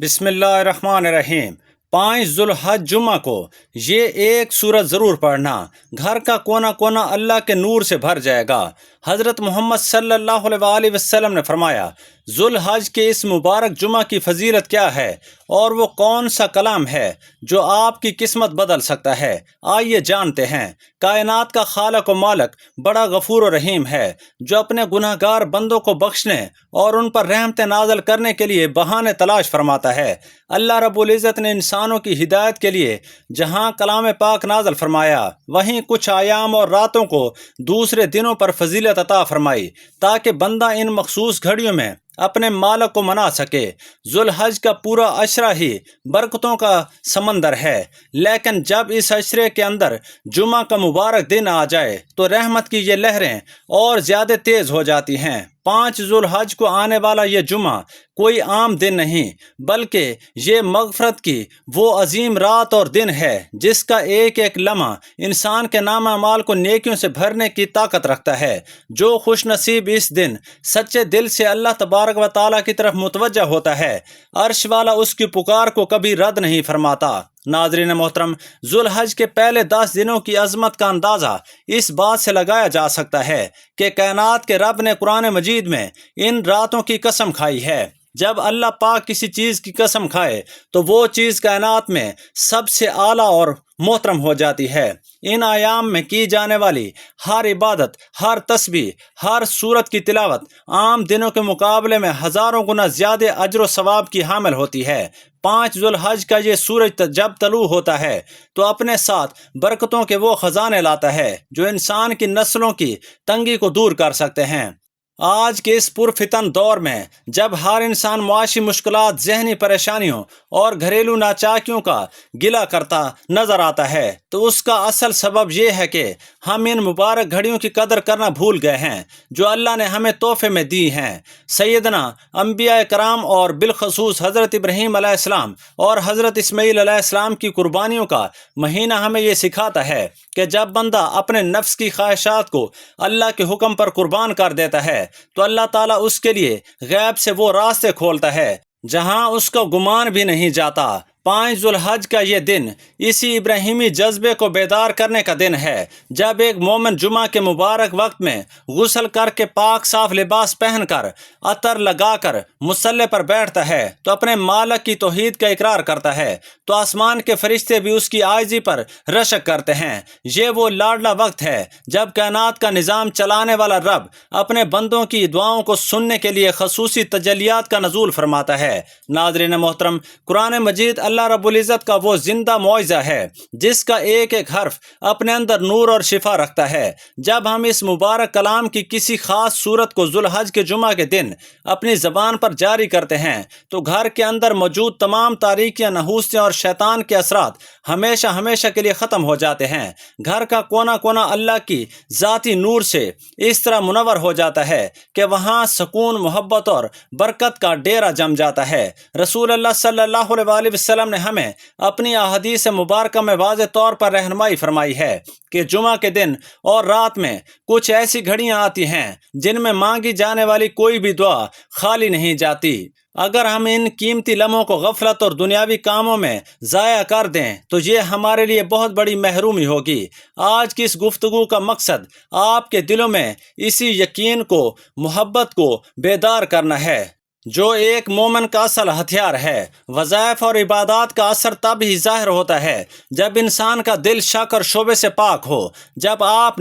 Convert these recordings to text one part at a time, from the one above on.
بسم اللہ الرحمن الرحیم۔ 5 ذوالحج جمعہ کو یہ ایک سورت ضرور پڑھنا، گھر کا کونا کونا اللہ کے نور سے بھر جائے گا۔ حضرت محمد صلی اللہ علیہ وآلہ وسلم نے فرمایا، ذوالحج کے اس مبارک جمعہ کی فضیلت کیا ہے اور وہ کون سا کلام ہے جو آپ کی قسمت بدل سکتا ہے؟ آئیے جانتے ہیں۔ کائنات کا خالق و مالک بڑا غفور و رحیم ہے، جو اپنے گناہ گار بندوں کو بخشنے اور ان پر رحمتیں نازل کرنے کے لیے بہانے تلاش فرماتا ہے۔ اللہ رب العزت نے انسانوں کی ہدایت کے لیے جہاں کلام پاک نازل فرمایا، وہیں کچھ ایام اور راتوں کو دوسرے دنوں پر فضیلت عطا فرمائی، تاکہ بندہ ان مخصوص گھڑیوں میں اپنے مالک کو منا سکے۔ ذوالحج کا پورا عشرہ ہی برکتوں کا سمندر ہے، لیکن جب اس عشرے کے اندر جمعہ کا مبارک دن آ جائے تو رحمت کی یہ لہریں اور زیادہ تیز ہو جاتی ہیں۔ 5 ذوالحج کو آنے والا یہ جمعہ کوئی عام دن نہیں، بلکہ یہ مغفرت کی وہ عظیم رات اور دن ہے جس کا ایک ایک لمحہ انسان کے نام اعمال کو نیکیوں سے بھرنے کی طاقت رکھتا ہے۔ جو خوش نصیب اس دن سچے دل سے اللہ تبارک و تعالیٰ کی طرف متوجہ ہوتا ہے، عرش والا اس کی پکار کو کبھی رد نہیں فرماتا۔ ناظرین محترم، ذوالحج کے پہلے 10 دنوں کی عظمت کا اندازہ اس بات سے لگایا جا سکتا ہے کہ کائنات کے رب نے قرآن مجید میں ان راتوں کی قسم کھائی ہے۔ جب اللہ پاک کسی چیز کی قسم کھائے تو وہ چیز کائنات میں سب سے اعلیٰ اور محترم ہو جاتی ہے۔ ان ایام میں کی جانے والی ہر عبادت، ہر تسبیح، ہر سورت کی تلاوت عام دنوں کے مقابلے میں ہزاروں گنا زیادہ اجر و ثواب کی حامل ہوتی ہے۔ 5 ذوالحج کا یہ سورج جب طلوع ہوتا ہے تو اپنے ساتھ برکتوں کے وہ خزانے لاتا ہے جو انسان کی نسلوں کی تنگی کو دور کر سکتے ہیں۔ آج کے اس پرفتن دور میں جب ہر انسان معاشی مشکلات، ذہنی پریشانیوں اور گھریلو ناچاکیوں کا گلہ کرتا نظر آتا ہے، تو اس کا اصل سبب یہ ہے کہ ہم ان مبارک گھڑیوں کی قدر کرنا بھول گئے ہیں جو اللہ نے ہمیں تحفے میں دی ہیں۔ سیدنا انبیاء کرام اور بالخصوص حضرت ابراہیم علیہ السلام اور حضرت اسماعیل علیہ السلام کی قربانیوں کا مہینہ ہمیں یہ سکھاتا ہے کہ جب بندہ اپنے نفس کی خواہشات کو اللہ کے حکم پر قربان کر دیتا ہے تو اللہ تعالیٰ اس کے لیے غیب سے وہ راستے کھولتا ہے جہاں اس کا گمان بھی نہیں جاتا۔ 5 ذوالحج کا یہ دن اسی ابراہیمی جذبے کو بیدار کرنے کا دن ہے۔ جب ایک مومن جمعہ کے مبارک وقت میں غسل کر کے پاک صاف لباس پہن کر عطر لگا کر مصلی پر بیٹھتا ہے تو اپنے مالک کی توحید کا اقرار کرتا ہے، تو آسمان کے فرشتے بھی اس کی عاجزی پر رشک کرتے ہیں۔ یہ وہ لاڈلا وقت ہے جب کائنات کا نظام چلانے والا رب اپنے بندوں کی دعاؤں کو سننے کے لیے خصوصی تجلیات کا نزول فرماتا ہے۔ ناظرین محترم، قرآن مجید اللہ رب العزت کا وہ زندہ معجزہ ہے جس کا ایک ایک حرف اپنے اندر نور اور شفا رکھتا ہے۔ جب ہم اس مبارک کلام کی کسی خاص صورت کو ذوالحج کے جمعہ کے دن اپنی زبان پر جاری کرتے ہیں تو گھر کے اندر موجود تمام تاریکیاں، نحوستیں اور شیطان کے اثرات ہمیشہ ہمیشہ کے لیے ختم ہو جاتے ہیں۔ گھر کا کونا کونا اللہ کی ذاتی نور سے اس طرح منور ہو جاتا ہے کہ وہاں سکون، محبت اور برکت کا ڈیرا جم جاتا ہے۔ رسول اللہ صلی اللہ علیہ وآلہ وسلم نے ہمیں اپنی احادیث مبارکہ میں واضح طور پر رہنمائی فرمائی ہے کہ جمعہ کے دن اور رات میں کچھ ایسی گھڑیاں آتی ہیں جن میں مانگی جانے والی کوئی بھی دعا خالی نہیں جاتی۔ اگر ہم ان قیمتی لمحوں کو غفلت اور دنیاوی کاموں میں ضائع کر دیں تو یہ ہمارے لیے بہت بڑی محرومی ہوگی۔ آج کی اس گفتگو کا مقصد آپ کے دلوں میں اسی یقین کو، محبت کو بیدار کرنا ہے جو ایک مومن کا اصل ہتھیار ہے۔ وظائف اور عبادات کا اثر تب ہی ظاہر ہوتا ہے جب انسان کا دل شک اور شبہے سے پاک ہو۔ جب آپ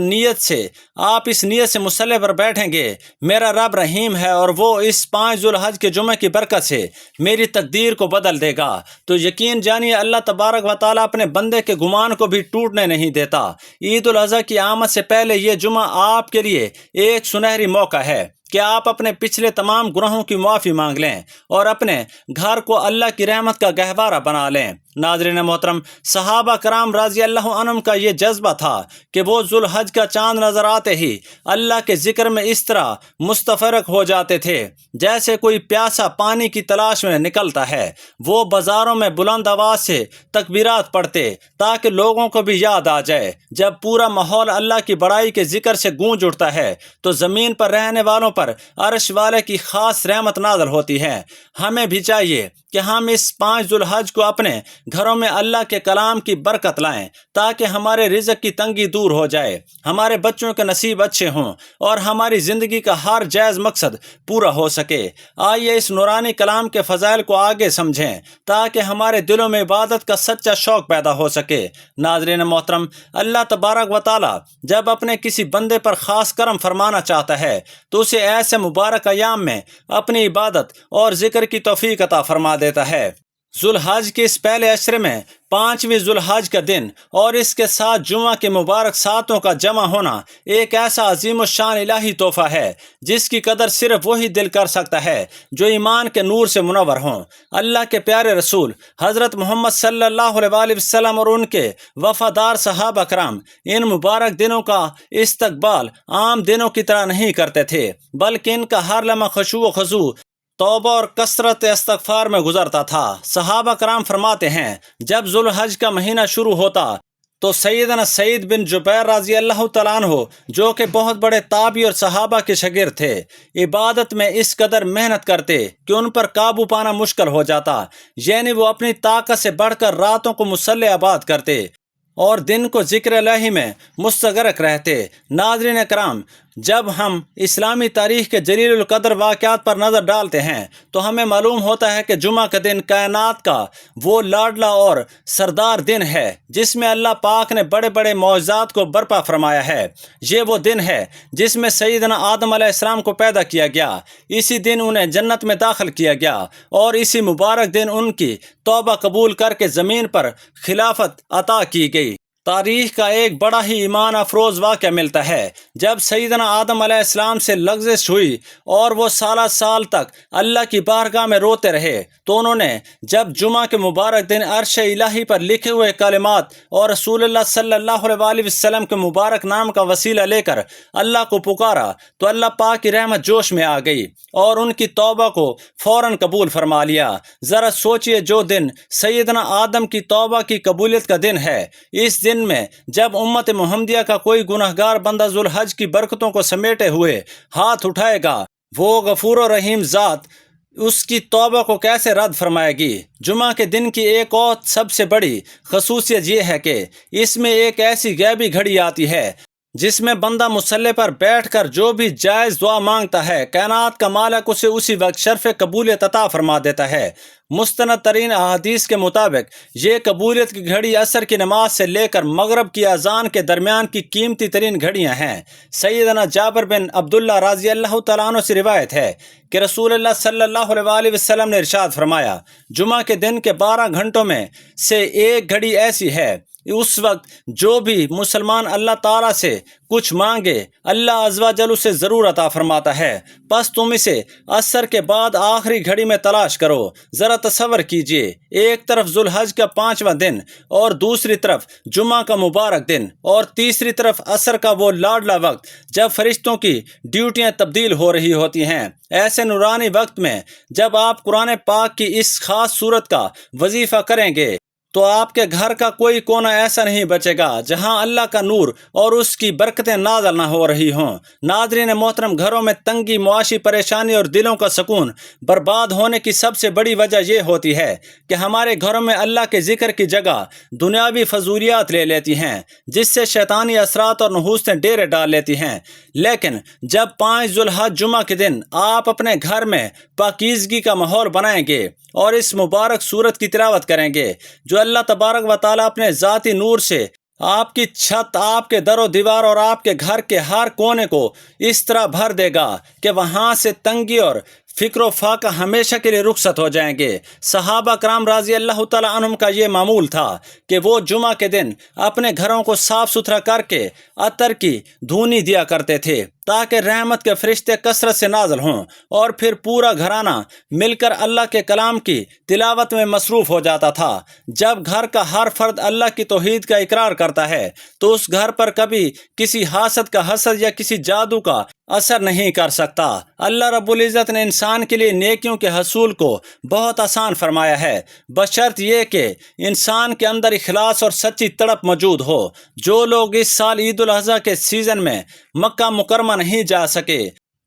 اس نیت سے مصلی پر بیٹھیں گے، میرا رب رحیم ہے اور وہ اس 5 ذوالحج کے جمعے کی برکت سے میری تقدیر کو بدل دے گا، تو یقین جانیے اللہ تبارک و تعالیٰ اپنے بندے کے گمان کو بھی ٹوٹنے نہیں دیتا۔ عید الاضحیٰ کی آمد سے پہلے یہ جمعہ آپ کے لیے ایک سنہری موقع ہے کہ آپ اپنے پچھلے تمام گناہوں کی معافی مانگ لیں اور اپنے گھر کو اللہ کی رحمت کا گہوارہ بنا لیں۔ ناظرین محترم، صحابہ کرام رضی اللہ عنہم کا یہ جذبہ تھا کہ وہ ذوالحج کا چاند نظر آتے ہی اللہ کے ذکر میں اس طرح مستفرق ہو جاتے تھے جیسے کوئی پیاسا پانی کی تلاش میں نکلتا ہے۔ وہ بازاروں میں بلند آواز سے تکبیرات پڑھتے تاکہ لوگوں کو بھی یاد آ جائے۔ جب پورا ماحول اللہ کی بڑائی کے ذکر سے گونج اٹھتا ہے تو زمین پر رہنے والوں پر عرش والے کی خاص رحمت نازل ہوتی ہے۔ ہمیں بھی چاہیے کہ ہم اس 5 ذوالحج کو اپنے گھروں میں اللہ کے کلام کی برکت لائیں تاکہ ہمارے رزق کی تنگی دور ہو جائے، ہمارے بچوں کے نصیب اچھے ہوں اور ہماری زندگی کا ہر جائز مقصد پورا ہو سکے۔ آئیے اس نورانی کلام کے فضائل کو آگے سمجھیں تاکہ ہمارے دلوں میں عبادت کا سچا شوق پیدا ہو سکے۔ ناظرین محترم، اللہ تبارک و تعالی جب اپنے کسی بندے پر خاص کرم فرمانا چاہتا ہے تو اسے ایسے مبارک ایام میں اپنی عبادت اور ذکر کی توفیق عطا فرما دیتا ہے۔ ذوالحج کے اس پہلے عشرے میں 5ویں ذوالحج کا دن اور اس کے ساتھ جمعہ کے مبارک ساتوں کا جمع ہونا ایک ایسا عظیم الشان الہی تحفہ ہے جس کی قدر صرف وہی دل کر سکتا ہے جو ایمان کے نور سے منور ہوں۔ اللہ کے پیارے رسول حضرت محمد صلی اللہ علیہ وسلم اور ان کے وفادار صحابہ کرام ان مبارک دنوں کا استقبال عام دنوں کی طرح نہیں کرتے تھے، بلکہ ان کا ہر لمحہ خشوع و خضوع، توبہ اور کثرت استغفار میں گزرتا تھا۔ صحابہ کرام فرماتے ہیں جب ذوالحج کا مہینہ شروع ہوتا تو سیدنا سعید بن جبیر رضی اللہ تعالیٰ عنہ جو کہ بہت بڑے تابعی اور صحابہ کے شاگرد تھے، عبادت میں اس قدر محنت کرتے کہ ان پر قابو پانا مشکل ہو جاتا، یعنی وہ اپنی طاقت سے بڑھ کر راتوں کو مصلی آباد کرتے اور دن کو ذکر الہی میں مستغرق رہتے۔ ناظرین کرام، جب ہم اسلامی تاریخ کے جلیل القدر واقعات پر نظر ڈالتے ہیں تو ہمیں معلوم ہوتا ہے کہ جمعہ کا دن کائنات کا وہ لاڈلا اور سردار دن ہے جس میں اللہ پاک نے بڑے بڑے معجزات کو برپا فرمایا ہے۔ یہ وہ دن ہے جس میں سیدنا آدم علیہ السلام کو پیدا کیا گیا، اسی دن انہیں جنت میں داخل کیا گیا اور اسی مبارک دن ان کی توبہ قبول کر کے زمین پر خلافت عطا کی گئی۔ تاریخ کا ایک بڑا ہی ایمان افروز واقعہ ملتا ہے جب سیدنا آدم علیہ السلام سے لغزش ہوئی اور وہ سال تک اللہ کی بارگاہ میں روتے رہے تو انہوں نے جب جمعہ کے مبارک دن عرش الہی پر لکھے ہوئے کلمات اور رسول اللہ صلی اللہ علیہ وسلم کے مبارک نام کا وسیلہ لے کر اللہ کو پکارا تو اللہ پاک کی رحمت جوش میں آ گئی اور ان کی توبہ کو فوراً قبول فرما لیا۔ ذرا سوچئے، جو دن سیدنا آدم کی توبہ کی قبولیت کا دن ہے، اس دن میں جب امت محمدیہ کا کوئی گناہگار بندہ ذوالحج کی برکتوں کو سمیٹے ہوئے ہاتھ اٹھائے گا، وہ غفور و رحیم ذات اس کی توبہ کو کیسے رد فرمائے گی؟ جمعہ کے دن کی ایک اور سب سے بڑی خصوصیت یہ ہے کہ اس میں ایک ایسی غیبی گھڑی آتی ہے جس میں بندہ مصلی پر بیٹھ کر جو بھی جائز دعا مانگتا ہے، کائنات کا مالک اسے اسی وقت شرف قبولیت عطا فرما دیتا ہے۔ مستند ترین احادیث کے مطابق یہ قبولیت کی گھڑی عصر کی نماز سے لے کر مغرب کی اذان کے درمیان کی قیمتی ترین گھڑیاں ہیں۔ سیدنا جابر بن عبداللہ رضی اللہ تعالیٰ عنہ سے روایت ہے کہ رسول اللہ صلی اللہ علیہ وسلم نے ارشاد فرمایا، جمعہ کے دن کے 12 گھنٹوں میں سے ایک گھڑی ایسی ہے، اس وقت جو بھی مسلمان اللہ تعالیٰ سے کچھ مانگے اللہ عز و جل اسے ضرور عطا فرماتا ہے، پس تم اسے عصر کے بعد آخری گھڑی میں تلاش کرو۔ ذرا تصور کیجئے، ایک طرف ذوالحج کا 5واں دن اور دوسری طرف جمعہ کا مبارک دن اور تیسری طرف عصر کا وہ لاڈلا وقت جب فرشتوں کی ڈیوٹیاں تبدیل ہو رہی ہوتی ہیں۔ ایسے نورانی وقت میں جب آپ قرآن پاک کی اس خاص صورت کا وظیفہ کریں گے تو آپ کے گھر کا کوئی کونا ایسا نہیں بچے گا جہاں اللہ کا نور اور اس کی برکتیں نازل نہ ہو رہی ہوں۔ ناظرین محترم، گھروں میں تنگی، معاشی پریشانی اور دلوں کا سکون برباد ہونے کی سب سے بڑی وجہ یہ ہوتی ہے کہ ہمارے گھروں میں اللہ کے ذکر کی جگہ دنیاوی فضولیات لے لیتی ہیں، جس سے شیطانی اثرات اور نحوستیں ڈیرے ڈال لیتی ہیں۔ لیکن جب 5 ذوالحج جمعہ کے دن آپ اپنے گھر میں پاکیزگی کا ماحول بنائیں گے اور اس مبارک سورت کی تلاوت کریں گے جو اللہ تبارک و تعالیٰ اپنے ذاتی نور سے آپ کی چھت، آپ کے در و دیوار اور آپ کے گھر کے ہر کونے کو اس طرح بھر دے گا کہ وہاں سے تنگی اور فکر و فاقہ ہمیشہ کے لیے رخصت ہو جائیں گے۔ صحابہ کرام رضی اللہ تعالیٰ عنہم کا یہ معمول تھا کہ وہ جمعہ کے دن اپنے گھروں کو صاف ستھرا کر کے عطر کی دھونی دیا کرتے تھے تاکہ رحمت کے فرشتے کثرت سے نازل ہوں، اور پھر پورا گھرانہ مل کر اللہ کے کلام کی تلاوت میں مصروف ہو جاتا تھا۔ جب گھر کا ہر فرد اللہ کی توحید کا اقرار کرتا ہے تو اس گھر پر کبھی کسی حاسد کا حسد یا کسی جادو کا اثر نہیں کر سکتا۔ اللہ رب العزت نے انسان کے لیے نیکیوں کے حصول کو بہت آسان فرمایا ہے، بشرط یہ کہ انسان کے اندر اخلاص اور سچی تڑپ موجود ہو۔ جو لوگ اس سال عید الاضحیٰ کے سیزن میں مکہ مکرمہ نہیں جا سکے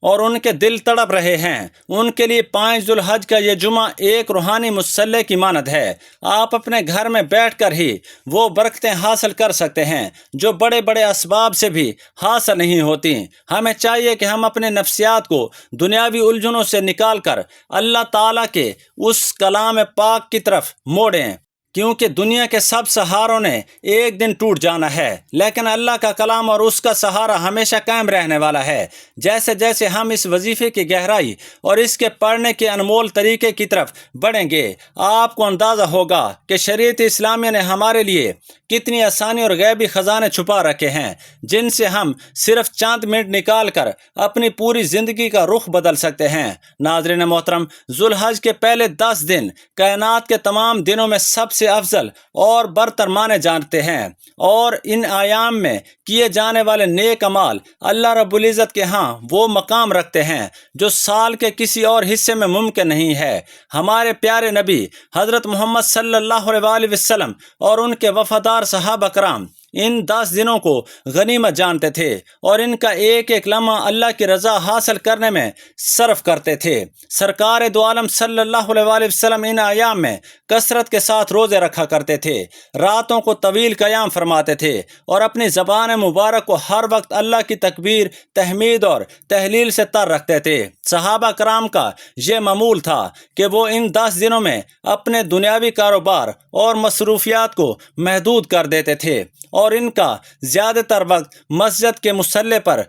اور ان کے دل تڑپ رہے ہیں، ان کے لیے 5 ذوالحج کا یہ جمعہ ایک روحانی مسلح کی مانند ہے۔ آپ اپنے گھر میں بیٹھ کر ہی وہ برکتیں حاصل کر سکتے ہیں جو بڑے بڑے اسباب سے بھی حاصل نہیں ہوتی۔ ہمیں چاہیے کہ ہم اپنے نفسیات کو دنیاوی الجھنوں سے نکال کر اللہ تعالیٰ کے اس کلام پاک کی طرف موڑیں، کیونکہ دنیا کے سب سہاروں نے ایک دن ٹوٹ جانا ہے، لیکن اللہ کا کلام اور اس کا سہارا ہمیشہ قائم رہنے والا ہے۔ جیسے جیسے ہم اس وظیفے کی گہرائی اور اس کے پڑھنے کے انمول طریقے کی طرف بڑھیں گے، آپ کو اندازہ ہوگا کہ شریعت اسلامیہ نے ہمارے لیے کتنی آسانی اور غیبی خزانے چھپا رکھے ہیں، جن سے ہم صرف چند منٹ نکال کر اپنی پوری زندگی کا رخ بدل سکتے ہیں۔ ناظرین محترم، ذوالحج کے پہلے 10 دن کائنات کے تمام دنوں میں سب سے افضل اور برتر مانے جاتے ہیں، اور ان ایام میں کیے جانے والے نیک اعمال اللہ رب العزت کے ہاں وہ مقام رکھتے ہیں جو سال کے کسی اور حصے میں ممکن نہیں ہے۔ ہمارے پیارے نبی حضرت محمد صلی اللہ علیہ وسلم اور ان کے وفادار صحابہ کرام ان 10 دنوں کو غنیمت جانتے تھے اور ان کا ایک ایک لمحہ اللہ کی رضا حاصل کرنے میں صرف کرتے تھے۔ سرکار دو عالم صلی اللہ علیہ وسلم ان ایام میں کثرت کے ساتھ روزے رکھا کرتے تھے، راتوں کو طویل قیام فرماتے تھے اور اپنی زبان مبارک کو ہر وقت اللہ کی تکبیر، تحمید اور تہلیل سے تر رکھتے تھے۔ صحابہ کرام کا یہ معمول تھا کہ وہ ان 10 دنوں میں اپنے دنیاوی کاروبار اور مصروفیات کو محدود کر دیتے تھے اور ان کا زیادہ تر وقت مسجد کے مصلی پر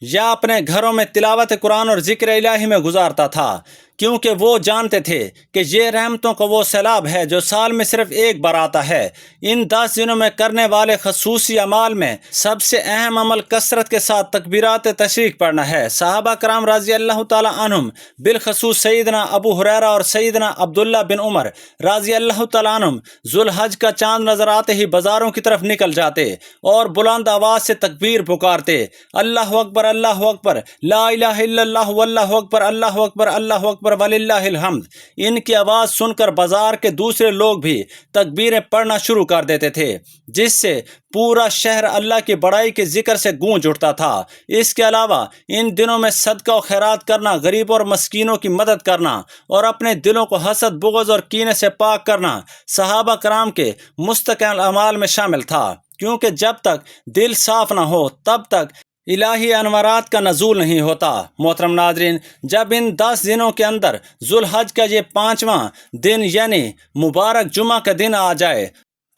یا اپنے گھروں میں تلاوت قرآن اور ذکر الہی میں گزارتا تھا، کیونکہ وہ جانتے تھے کہ یہ رحمتوں کا وہ سیلاب ہے جو سال میں صرف ایک بار آتا ہے۔ ان 10 دنوں میں کرنے والے خصوصی اعمال میں سب سے اہم عمل کثرت کے ساتھ تکبیرات تشریق پڑھنا ہے۔ صحابہ کرام رضی اللہ تعالیٰ عنہم، بالخصوص سیدنا ابو ہریرہ اور سیدنا عبداللہ بن عمر رضی اللہ تعالیٰ عنہم، ذوالحج کا چاند نظر آتے ہی بازاروں کی طرف نکل جاتے اور بلند آواز سے تکبیر پکارتے، اللہ اکبر اللہ اکبر، لا الہ الا اللہ واللہ اکبر، اللہ اکبر اللہ اکبر وللہ الحمد۔ ان کی آواز سن کر بازار کے دوسرے لوگ بھی تکبیریں پڑھنا شروع کر دیتے تھے، جس سے پورا شہر اللہ کی بڑائی کے ذکر سے گونج اٹھتا تھا۔ اس کے علاوہ ان دنوں میں صدقہ و خیرات کرنا، غریبوں اور مسکینوں کی مدد کرنا اور اپنے دلوں کو حسد، بغض اور کینے سے پاک کرنا صحابہ کرام کے مستقل اعمال میں شامل تھا، کیونکہ جب تک دل صاف نہ ہو تب تک الہی انوارات کا نزول نہیں ہوتا۔ محترم ناظرین، جب ان 10 دنوں کے اندر ذوالحج کا یہ 5واں دن یعنی مبارک جمعہ کا دن آ جائے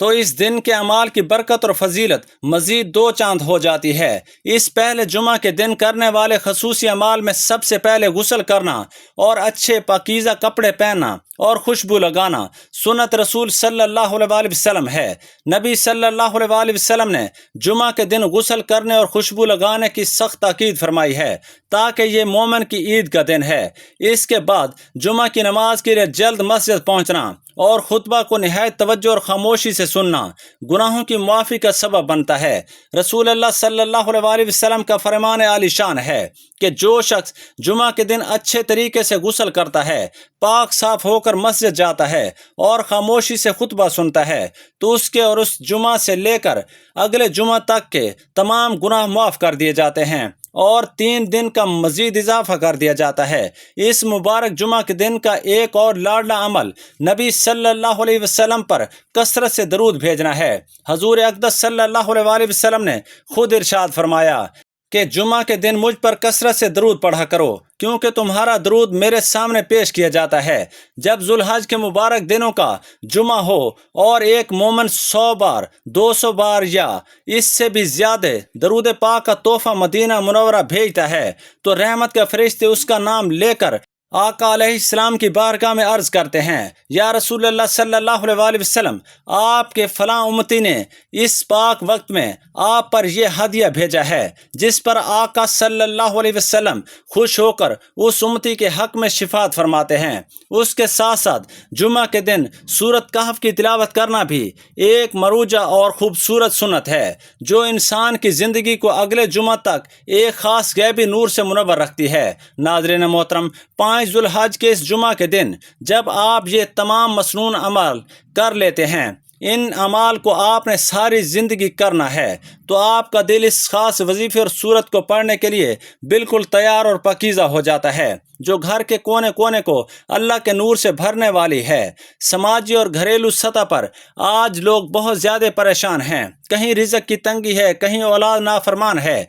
تو اس دن کے اعمال کی برکت اور فضیلت مزید 2 چاند ہو جاتی ہے۔ اس پہلے جمعہ کے دن کرنے والے خصوصی اعمال میں سب سے پہلے غسل کرنا اور اچھے پاکیزہ کپڑے پہننا اور خوشبو لگانا سنت رسول صلی اللہ علیہ وسلم ہے۔ نبی صلی اللہ علیہ وسلم نے جمعہ کے دن غسل کرنے اور خوشبو لگانے کی سخت تاکید فرمائی ہے، تاکہ یہ مومن کی عید کا دن ہے۔ اس کے بعد جمعہ کی نماز کے لیے جلد مسجد پہنچنا اور خطبہ کو نہایت توجہ اور خاموشی سے سننا گناہوں کی معافی کا سبب بنتا ہے۔ رسول اللہ صلی اللہ علیہ وسلم کا فرمان عالی شان ہے کہ جو شخص جمعہ کے دن اچھے طریقے سے غسل کرتا ہے، پاک صاف ہو کر مسجد جاتا ہے اور خاموشی سے خطبہ سنتا ہے تو اس کے اور اس جمعہ سے لے کر اگلے جمعہ تک کے تمام گناہ معاف کر دیے جاتے ہیں اور 3 دن کا مزید اضافہ کر دیا جاتا ہے۔ اس مبارک جمعہ کے دن کا ایک اور لاڈلا عمل نبی صلی اللہ علیہ وسلم پر کثرت سے درود بھیجنا ہے۔ حضور اقدس صلی اللہ علیہ وسلم نے خود ارشاد فرمایا کہ جمعہ کے دن مجھ پر کثرت سے درود پڑھا کرو، کیونکہ تمہارا درود میرے سامنے پیش کیا جاتا ہے۔ جب ذوالحج کے مبارک دنوں کا جمعہ ہو اور ایک مومن 100 بار، 200 بار یا اس سے بھی زیادہ درود پاک کا تحفہ مدینہ منورہ بھیجتا ہے تو رحمت کے فرشتے اس کا نام لے کر آقا علیہ السلام کی بارگاہ میں عرض کرتے ہیں، یا رسول اللہ صلی اللہ علیہ وسلم، آپ کے فلاں امتی نے اس پاک وقت میں آپ پر یہ ہدیہ بھیجا ہے، جس پر آقا صلی اللہ علیہ وسلم خوش ہو کر اس امتی کے حق میں شفاعت فرماتے ہیں۔ اس کے ساتھ ساتھ جمعہ کے دن سورۃ کہف کی تلاوت کرنا بھی ایک مروجہ اور خوبصورت سنت ہے جو انسان کی زندگی کو اگلے جمعہ تک ایک خاص غیبی نور سے منور رکھتی ہے۔ ناظرین محترم، 5 ذوالحج کے اس جمعہ کے دن جب آپ یہ تمام مسنون عمل کر لیتے ہیں، ان اعمال کو آپ نے ساری زندگی کرنا ہے تو آپ کا دل اس خاص وظیفے اور صورت کو پڑھنے کے لیے بالکل تیار اور پاکیزہ ہو جاتا ہے جو گھر کے کونے کونے کو اللہ کے نور سے بھرنے والی ہے۔ سماجی اور گھریلو سطح پر آج لوگ بہت زیادہ پریشان ہیں۔ کہیں رزق کی تنگی ہے، کہیں اولاد نافرمان ہے،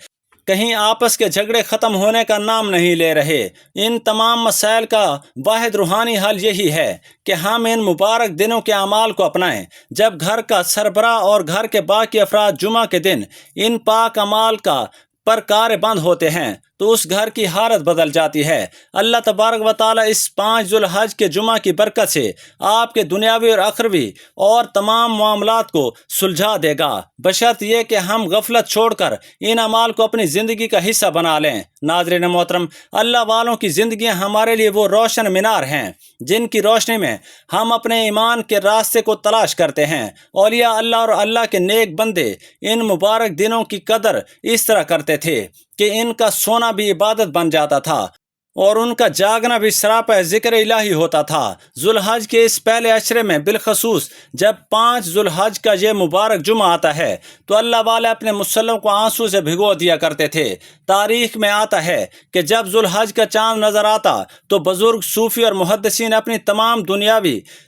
کہیں آپس کے جھگڑے ختم ہونے کا نام نہیں لے رہے۔ ان تمام مسائل کا واحد روحانی حل یہی ہے کہ ہم ان مبارک دنوں کے اعمال کو اپنائیں۔ جب گھر کا سربراہ اور گھر کے باقی افراد جمعہ کے دن ان پاک اعمال کا پر کار بند ہوتے ہیں تو اس گھر کی حالت بدل جاتی ہے۔ اللہ تبارک و تعالیٰ اس 5 ذو الحج کے جمعہ کی برکت سے آپ کے دنیاوی اور اخروی اور تمام معاملات کو سلجھا دے گا، بشرط یہ کہ ہم غفلت چھوڑ کر ان اعمال کو اپنی زندگی کا حصہ بنا لیں۔ ناظرین محترم، اللہ والوں کی زندگیاں ہمارے لیے وہ روشن مینار ہیں جن کی روشنی میں ہم اپنے ایمان کے راستے کو تلاش کرتے ہیں۔ اولیاء اللہ اور اللہ کے نیک بندے ان مبارک دنوں کی قدر اس طرح کرتے تھے کہ ان کا سونا بھی عبادت بن جاتا تھا اور ان کا جاگنا بھی سراپا ذکر الہی ہوتا تھا۔ ذو الحج کے اس پہلے عشرے میں بالخصوص جب 5 ذو الحج کا یہ مبارک جمعہ آتا ہے تو اللہ والے اپنے مسلوں کو آنسو سے بھگو دیا کرتے تھے۔ تاریخ میں آتا ہے کہ جب ذو الحج کا چاند نظر آتا تو بزرگ صوفی اور محدثین اپنی تمام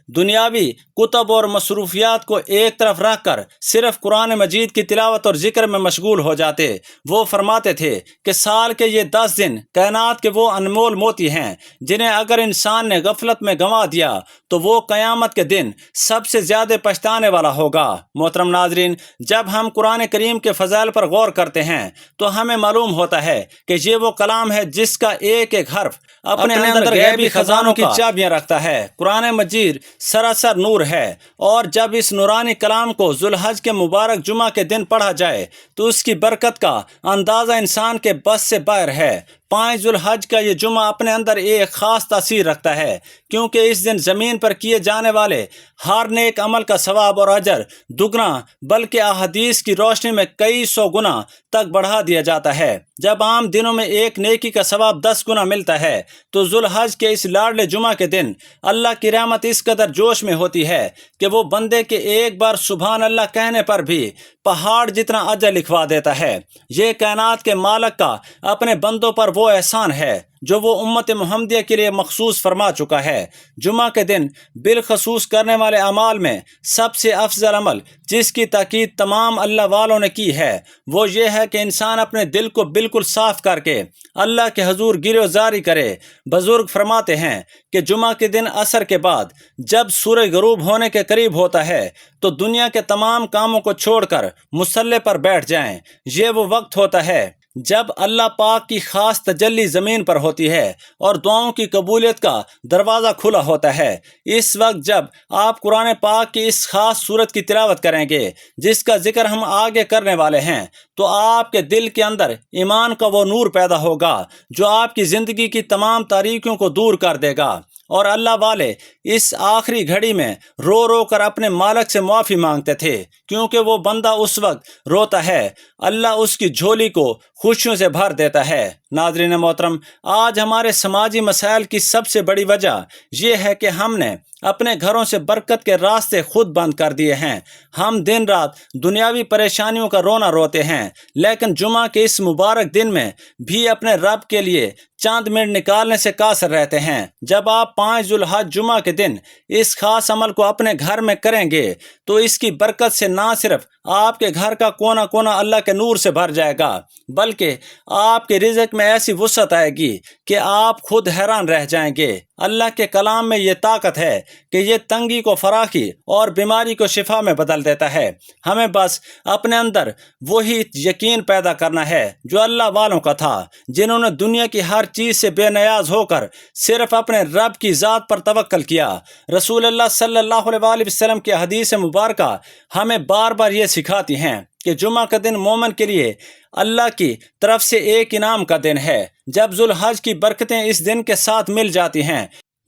دنیاوی کتب اور مصروفیات کو ایک طرف رکھ کر صرف قرآن مجید کی تلاوت اور ذکر میں مشغول ہو جاتے۔ وہ فرماتے تھے کہ سال کے یہ 10 دن کائنات کے وہ انمول موتی ہیں جنہیں اگر انسان نے غفلت میں گنوا دیا تو وہ قیامت کے دن سب سے زیادہ پچھتانے والا ہوگا۔ محترم ناظرین، جب ہم قرآن کریم کے فضائل پر غور کرتے ہیں تو ہمیں معلوم ہوتا ہے کہ یہ وہ کلام ہے جس کا ایک ایک حرف اپنے اندر غیبی خزانوں کی چابیاں رکھتا ہے۔ قرآن مجید سراسر نور ہے، اور جب اس نورانی کلام کو ذو الحج کے مبارک جمعہ کے دن پڑھا جائے تو اس کی برکت کا اندازہ انسان کے بس سے باہر ہے۔ 5 ذو الحج کا یہ جمعہ اپنے اندر ایک خاص تاثیر رکھتا ہے کیونکہ اس دن زمین پر کیے جانے والے ہر نیک عمل کا ثواب اور اجر دگنا بلکہ احادیث کی روشنی میں کئی 100 گنا تک بڑھا دیا جاتا ہے۔ جب عام دنوں میں ایک نیکی کا ثواب 10 گنا ملتا ہے تو ذو الحج کے اس لاڈلے جمعہ کے دن اللہ کی رحمت اس قدر جوش میں ہوتی ہے کہ وہ بندے کے ایک بار سبحان اللہ کہنے پر بھی پہاڑ جتنا اجر لکھوا دیتا ہے۔ یہ کائنات کے مالک کا اپنے بندوں پر وہ احسان ہے جو وہ امت محمدیہ کے لیے مخصوص فرما چکا ہے۔ جمعہ کے دن بالخصوص کرنے والے اعمال میں سب سے افضل عمل جس کی تاکید تمام اللہ والوں نے کی ہے وہ یہ ہے کہ انسان اپنے دل کو بالکل صاف کر کے اللہ کے حضور گریزاری کرے۔ بزرگ فرماتے ہیں کہ جمعہ کے دن عصر کے بعد جب سورج غروب ہونے کے قریب ہوتا ہے تو دنیا کے تمام کاموں کو چھوڑ کر مصلی پر بیٹھ جائیں۔ یہ وہ وقت ہوتا ہے جب اللہ پاک کی خاص تجلی زمین پر ہوتی ہے اور دعاؤں کی قبولیت کا دروازہ کھلا ہوتا ہے۔ اس وقت جب آپ قرآن پاک کی اس خاص صورت کی تلاوت کریں گے جس کا ذکر ہم آگے کرنے والے ہیں تو آپ کے دل کے اندر ایمان کا وہ نور پیدا ہوگا جو آپ کی زندگی کی تمام تاریکیوں کو دور کر دے گا، اور اللہ والے اس آخری گھڑی میں رو رو کر اپنے مالک سے معافی مانگتے تھے کیونکہ وہ بندہ اس وقت روتا ہے اللہ اس کی جھولی کو خوشیوں سے بھر دیتا ہے۔ ناظرین محترم، آج ہمارے سماجی مسائل کی سب سے بڑی وجہ یہ ہے کہ ہم نے اپنے گھروں سے برکت کے راستے خود بند کر دیے ہیں۔ ہم دن رات دنیاوی پریشانیوں کا رونا روتے ہیں لیکن جمعہ کے اس مبارک دن میں بھی اپنے رب کے لیے چند منٹ نکالنے سے قاصر رہتے ہیں۔ جب آپ 5 ذو الحج جمعہ کے دن اس خاص عمل کو اپنے گھر میں کریں گے تو اس کی برکت سے نہ صرف آپ کے گھر کا کونا کونا اللہ کے نور سے بھر جائے گا بلکہ آپ کے رزق میں ایسی وسعت آئے گی کہ آپ خود حیران رہ جائیں گے۔ اللہ کے کلام میں یہ طاقت ہے کہ یہ تنگی کو فراخی اور بیماری کو شفا میں بدل دیتا ہے۔ ہمیں بس اپنے اندر وہی یقین پیدا کرنا ہے جو اللہ والوں کا تھا جنہوں نے دنیا کی ہر چیز سے بے نیاز ہو کر صرف اپنے رب کی ذات پر توکل کیا۔ رسول اللہ صلی اللہ علیہ وآلہ وسلم کی حدیث مبارکہ ہمیں بار بار یہ سکھاتی ہیں کہ جمعہ کا دن مومن کے لیے اللہ کی طرف سے ایک انعام کا دن ہے۔ جب ذو الحج کی برکتیں اس دن کے ساتھ مل جاتی ہیں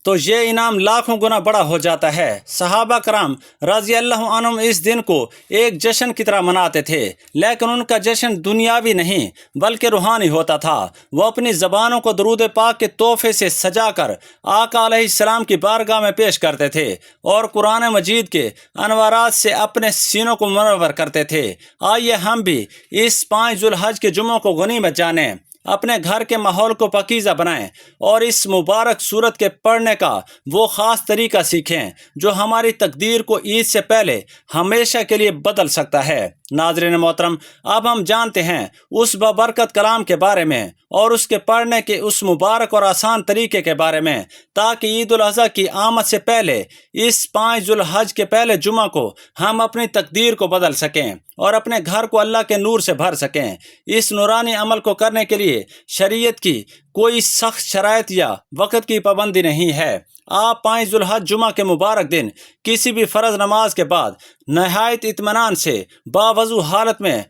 تو یہ انعام لاکھوں گنا بڑا ہو جاتا ہے۔ صحابہ کرام رضی اللہ عنہم اس دن کو ایک جشن کی طرح مناتے تھے، لیکن ان کا جشن دنیاوی نہیں بلکہ روحانی ہوتا تھا۔ وہ اپنی زبانوں کو درود پاک کے تحفے سے سجا کر آقا علیہ السلام کی بارگاہ میں پیش کرتے تھے اور قرآن مجید کے انوارات سے اپنے سینوں کو منور کرتے تھے۔ آئیے ہم بھی اس 5 ذو الحج کے جمعوں کو غنیمت جانیں، اپنے گھر کے ماحول کو پاکیزہ بنائیں اور اس مبارک سورت کے پڑھنے کا وہ خاص طریقہ سیکھیں جو ہماری تقدیر کو عید سے پہلے ہمیشہ کے لیے بدل سکتا ہے۔ ناظرین محترم، اب ہم جانتے ہیں اس بابرکت کلام کے بارے میں اور اس کے پڑھنے کے اس مبارک اور آسان طریقے کے بارے میں، تاکہ عید الاضحیٰ کی آمد سے پہلے اس 5 ذو الحج کے پہلے جمعہ کو ہم اپنی تقدیر کو بدل سکیں اور اپنے گھر کو اللہ کے نور سے بھر سکیں۔ اس نورانی عمل کو کرنے کے لیے شریعت کی کوئی سخت شرائط یا وقت کی پابندی نہیں ہے۔ آپ 5 ذو الحج جمعہ کے مبارک دن کسی بھی فرض نماز کے بعد نہایت اطمینان سے باوضو حالت میں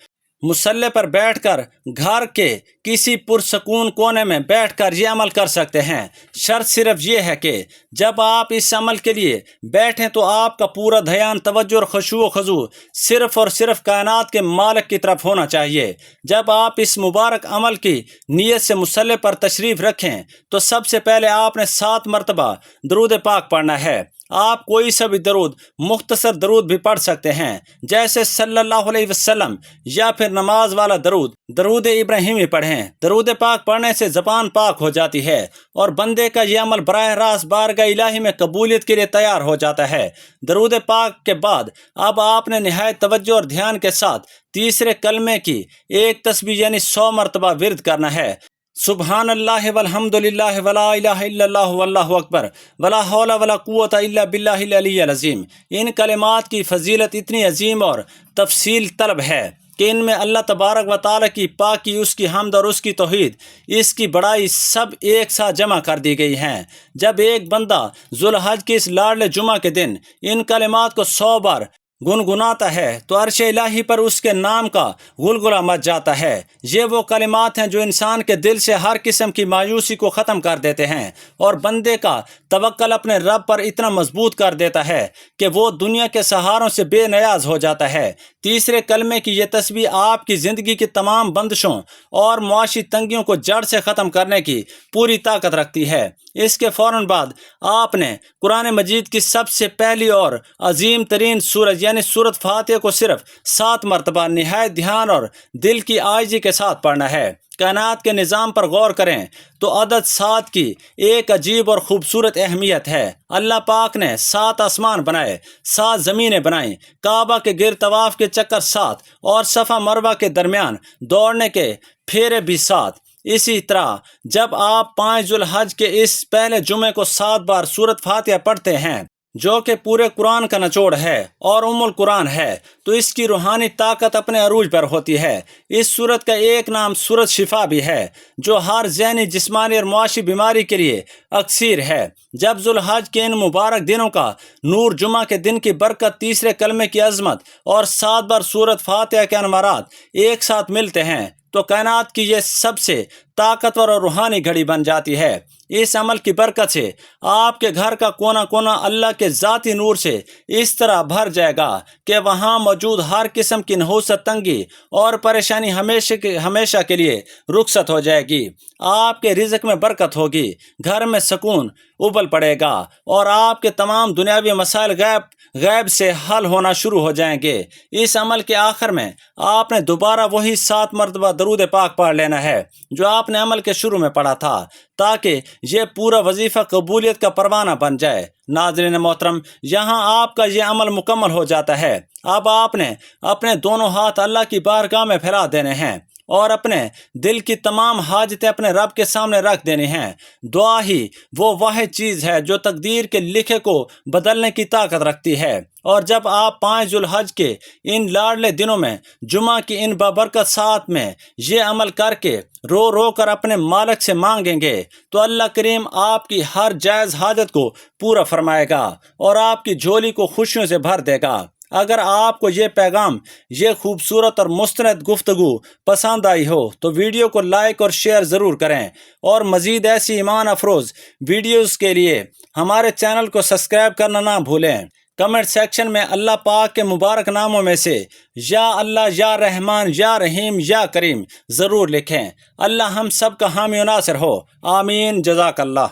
مصلی پر بیٹھ کر گھر کے کسی پرسکون کونے میں بیٹھ کر یہ عمل کر سکتے ہیں۔ شرط صرف یہ ہے کہ جب آپ اس عمل کے لیے بیٹھیں تو آپ کا پورا دھیان، توجہ اور خشوع و خضوع صرف اور صرف کائنات کے مالک کی طرف ہونا چاہیے۔ جب آپ اس مبارک عمل کی نیت سے مصلی پر تشریف رکھیں تو سب سے پہلے آپ نے 7 مرتبہ درود پاک پڑھنا ہے۔ آپ کوئی سا بھی درود، مختصر درود بھی پڑھ سکتے ہیں، جیسے صلی اللہ علیہ وسلم، یا پھر نماز والا درود، درود ابراہیمی پڑھیں۔ درود پاک پڑھنے سے زبان پاک ہو جاتی ہے اور بندے کا یہ عمل براہ راست بارگاہ الہی میں قبولیت کے لیے تیار ہو جاتا ہے۔ درود پاک کے بعد اب آپ نے نہایت توجہ اور دھیان کے ساتھ تیسرے کلمے کی ایک تسبیح یعنی 100 مرتبہ ورد کرنا ہے۔ سبحان اللہ والحمد للہ ولا الہ الا اللہ واللہ اکبر ولا حول ولا قوت الا باللہ العلی العظیم۔ ان کلمات کی فضیلت اتنی عظیم اور تفصیل طلب ہے کہ ان میں اللہ تبارک و تعالیٰ کی پاکی، اس کی حمد اور اس کی توحید، اس کی بڑائی سب ایک ساتھ جمع کر دی گئی ہیں۔ جب ایک بندہ ذو الحج کے اس لاڈلے جمعہ کے دن ان کلمات کو 100 بار گنگناتا ہے تو عرش الہی پر اس کے نام کا غلغلہ مچ جاتا ہے۔ یہ وہ کلمات ہیں جو انسان کے دل سے ہر قسم کی مایوسی کو ختم کر دیتے ہیں اور بندے کا توکل اپنے رب پر اتنا مضبوط کر دیتا ہے کہ وہ دنیا کے سہاروں سے بے نیاز ہو جاتا ہے۔ تیسرے کلمے کی یہ تسبیح آپ کی زندگی کی تمام بندشوں اور معاشی تنگیوں کو جڑ سے ختم کرنے کی پوری طاقت رکھتی ہے۔ اس کے فوراً بعد آپ نے قرآن مجید کی سب سے پہلی اور عظیم ترین سورت یعنی سورت فاتحہ کو صرف 7 مرتبہ نہایت دھیان اور دل کی عاجزی کے ساتھ پڑھنا ہے۔ کائنات کے نظام پر غور کریں تو عدد 7 کی ایک عجیب اور خوبصورت اہمیت ہے۔ اللہ پاک نے 7 آسمان بنائے، 7 زمینیں بنائیں، کعبہ کے گرد طواف کے چکر 7 اور صفا مروہ کے درمیان دوڑنے کے پھیرے بھی 7۔ اسی طرح جب آپ 5 ذو الحج کے اس پہلے جمعے کو 7 بار سورت فاتحہ پڑھتے ہیں، جو کہ پورے قرآن کا نچوڑ ہے اور ام القرآن ہے، تو اس کی روحانی طاقت اپنے عروج پر ہوتی ہے۔ اس سورت کا ایک نام سورت شفا بھی ہے، جو ہر ذہنی، جسمانی اور معاشی بیماری کے لیے اکسیر ہے۔ جب ذو الحج کے ان مبارک دنوں کا نور، جمعہ کے دن کی برکت، تیسرے کلمے کی عظمت اور 7 بار سورت فاتحہ کے انوارات ایک ساتھ ملتے ہیں تو کائنات کی یہ سب سے طاقتور اور روحانی گھڑی بن جاتی ہے۔ اس عمل کی برکت سے آپ کے گھر کا کونا کونا اللہ کے ذاتی نور سے اس طرح بھر جائے گا کہ وہاں موجود ہر قسم کی نحوست، تنگی اور پریشانی ہمیشہ کے لیے رخصت ہو جائے گی۔ آپ کے رزق میں برکت ہوگی، گھر میں سکون ابل پڑے گا اور آپ کے تمام دنیاوی مسائل غیب سے حل ہونا شروع ہو جائیں گے۔ اس عمل کے آخر میں آپ نے دوبارہ وہی 7 مرتبہ درود پاک پڑھ لینا ہے جو آپ نے عمل کے شروع میں پڑھا تھا، تاکہ یہ پورا وظیفہ قبولیت کا پروانہ بن جائے۔ ناظرین محترم، یہاں آپ کا یہ عمل مکمل ہو جاتا ہے۔ اب آپ نے اپنے دونوں ہاتھ اللہ کی بارگاہ میں پھیلا دینے ہیں اور اپنے دل کی تمام حاجتیں اپنے رب کے سامنے رکھ دینی ہیں۔ دعا ہی وہ واحد چیز ہے جو تقدیر کے لکھے کو بدلنے کی طاقت رکھتی ہے، اور جب آپ 5 ذو الحج کے ان لاڈلے دنوں میں جمعہ کی ان بابرکت ساعت میں یہ عمل کر کے رو رو کر اپنے مالک سے مانگیں گے تو اللہ کریم آپ کی ہر جائز حاجت کو پورا فرمائے گا اور آپ کی جھولی کو خوشیوں سے بھر دے گا۔ اگر آپ کو یہ پیغام، یہ خوبصورت اور مستند گفتگو پسند آئی ہو تو ویڈیو کو لائک اور شیئر ضرور کریں، اور مزید ایسی ایمان افروز ویڈیوز کے لیے ہمارے چینل کو سبسکرائب کرنا نہ بھولیں۔ کمنٹ سیکشن میں اللہ پاک کے مبارک ناموں میں سے یا اللہ، یا رحمان، یا رحیم، یا کریم ضرور لکھیں۔ اللہ ہم سب کا حامی و ناصر ہو، آمین، جزاک اللہ۔